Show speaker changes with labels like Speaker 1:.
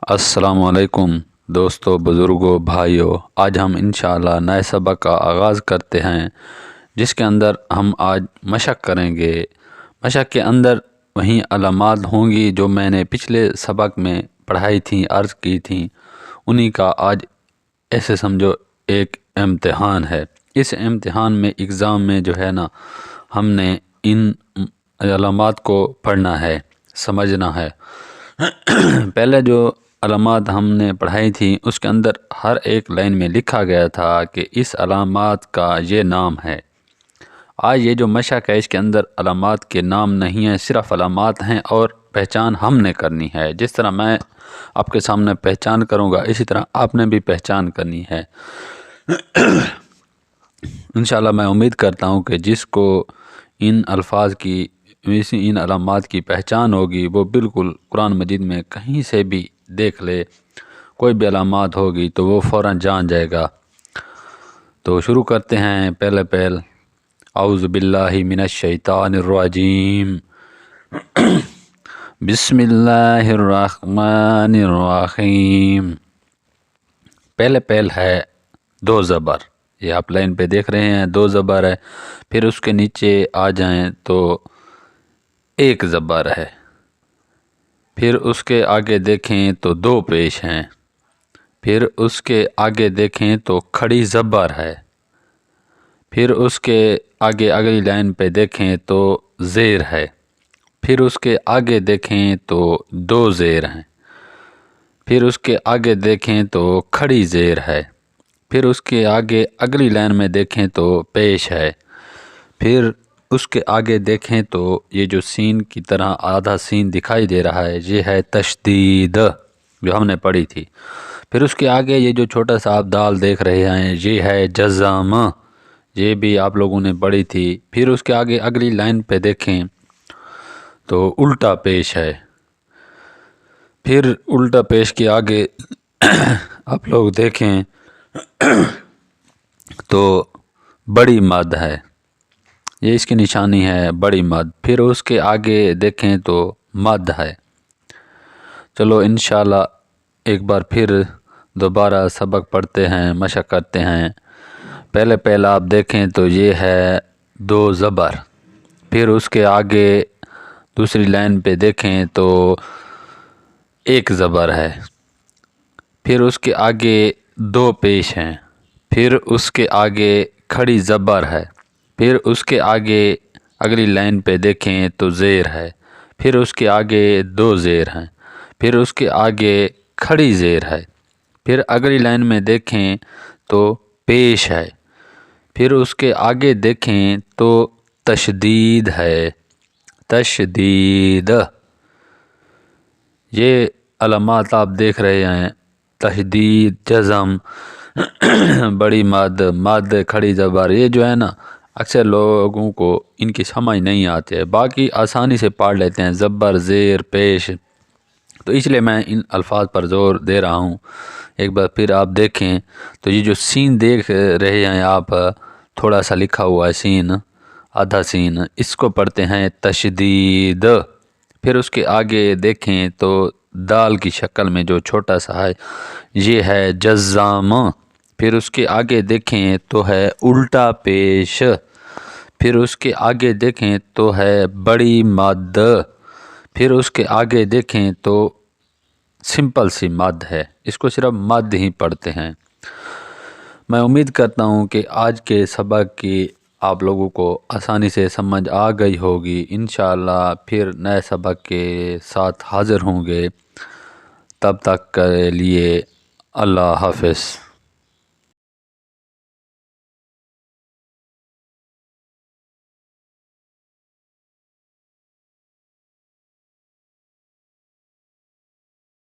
Speaker 1: السلام علیکم دوستو، بزرگوں، بھائیوں۔ آج ہم انشاءاللہ نئے سبق کا آغاز کرتے ہیں، جس کے اندر ہم آج مشق کریں گے۔ مشق کے اندر وہیں علامات ہوں گی جو میں نے پچھلے سبق میں پڑھائی تھیں، عرض کی تھیں، انہی کا آج ایسے سمجھو ایک امتحان ہے۔ اس امتحان میں، ایگزام میں جو ہے نا، ہم نے ان علامات کو پڑھنا ہے، سمجھنا ہے۔ پہلے جو علامات ہم نے پڑھائی تھی اس کے اندر ہر ایک لائن میں لکھا گیا تھا کہ اس علامات کا یہ نام ہے۔ آج یہ جو مشق ہے اس کے اندر علامات کے نام نہیں ہیں، صرف علامات ہیں، اور پہچان ہم نے کرنی ہے۔ جس طرح میں آپ کے سامنے پہچان کروں گا، اسی طرح آپ نے بھی پہچان کرنی ہے۔ انشاءاللہ میں امید کرتا ہوں کہ جس کو ان الفاظ کی، ان علامات کی پہچان ہوگی، وہ بالکل قرآن مجید میں کہیں سے بھی دیکھ لے، کوئی بھی علامات ہوگی تو وہ فوراً جان جائے گا۔ تو شروع کرتے ہیں۔ پہلے اعوذ باللہ من الشیطان الرجیم، بسم اللہ الرحمن الرحیم۔ پہلے ہے دو زبر، یہ آپ لائن پہ دیکھ رہے ہیں، دو زبر ہے۔ پھر اس کے نیچے آ جائیں تو ایک زبر ہے۔ پھر اس کے آگے دیکھیں تو دو پیش ہیں۔ پھر اس کے آگے دیکھیں تو کھڑی زبر ہے۔ پھر اس کے آگے اگلی لائن پہ دیکھیں تو زیر ہے۔ پھر اس کے آگے دیکھیں تو دو زیر ہیں۔ پھر اس کے آگے دیکھیں تو کھڑی زیر ہے۔ پھر اس کے آگے اگلی لائن میں دیکھیں تو پیش ہے۔ پھر اس کے آگے دیکھیں تو یہ جو سین کی طرح آدھا سین دکھائی دے رہا ہے، یہ ہے تشدید، جو ہم نے پڑھی تھی۔ پھر اس کے آگے یہ جو چھوٹا سا آپ دال دیکھ رہے ہیں، یہ ہے جزم، یہ بھی آپ لوگوں نے پڑھی تھی۔ پھر اس کے آگے اگلی لائن پہ دیکھیں تو الٹا پیش ہے۔ پھر الٹا پیش کے آگے آپ لوگ دیکھیں تو بڑی مد ہے، یہ اس کی نشانی ہے، بڑی مد۔ پھر اس کے آگے دیکھیں تو مد ہے۔ چلو انشاءاللہ ایک بار پھر دوبارہ سبق پڑھتے ہیں، مشق کرتے ہیں۔ پہلے آپ دیکھیں تو یہ ہے دو زبر۔ پھر اس کے آگے دوسری لائن پہ دیکھیں تو ایک زبر ہے۔ پھر اس کے آگے دو پیش ہیں۔ پھر اس کے آگے کھڑی زبر ہے۔ پھر اس کے آگے اگلی لائن پہ دیکھیں تو زیر ہے۔ پھر اس کے آگے دو زیر ہیں۔ پھر اس کے آگے کھڑی زیر ہے۔ پھر اگلی لائن میں دیکھیں تو پیش ہے۔ پھر اس کے آگے دیکھیں تو تشدید ہے، تشدید۔ یہ علامات آپ دیکھ رہے ہیں، تشدید، جزم، بڑی مد، مد، کھڑی زبر، یہ جو ہے نا اکثر لوگوں کو ان کی سمجھ نہیں آتی ہے، باقی آسانی سے پڑھ لیتے ہیں، زبر، زیر، پیش۔ تو اس لیے میں ان الفاظ پر زور دے رہا ہوں۔ ایک بار پھر آپ دیکھیں تو یہ جو سین دیکھ رہے ہیں آپ، تھوڑا سا لکھا ہوا ہے سین، آدھا سین، اس کو پڑھتے ہیں تشدید۔ پھر اس کے آگے دیکھیں تو دال کی شکل میں جو چھوٹا سا ہے، یہ ہے جزام۔ پھر اس کے آگے دیکھیں تو ہے الٹا پیش۔ پھر اس کے آگے دیکھیں تو ہے بڑی مد۔ پھر اس کے آگے دیکھیں تو سمپل سی مد ہے، اس کو صرف مد ہی پڑھتے ہیں۔ میں امید کرتا ہوں کہ آج کے سبق کی آپ لوگوں کو آسانی سے سمجھ آ گئی ہوگی۔ انشاءاللہ پھر نئے سبق کے ساتھ حاضر ہوں گے، تب تک کے لیے اللہ حافظ۔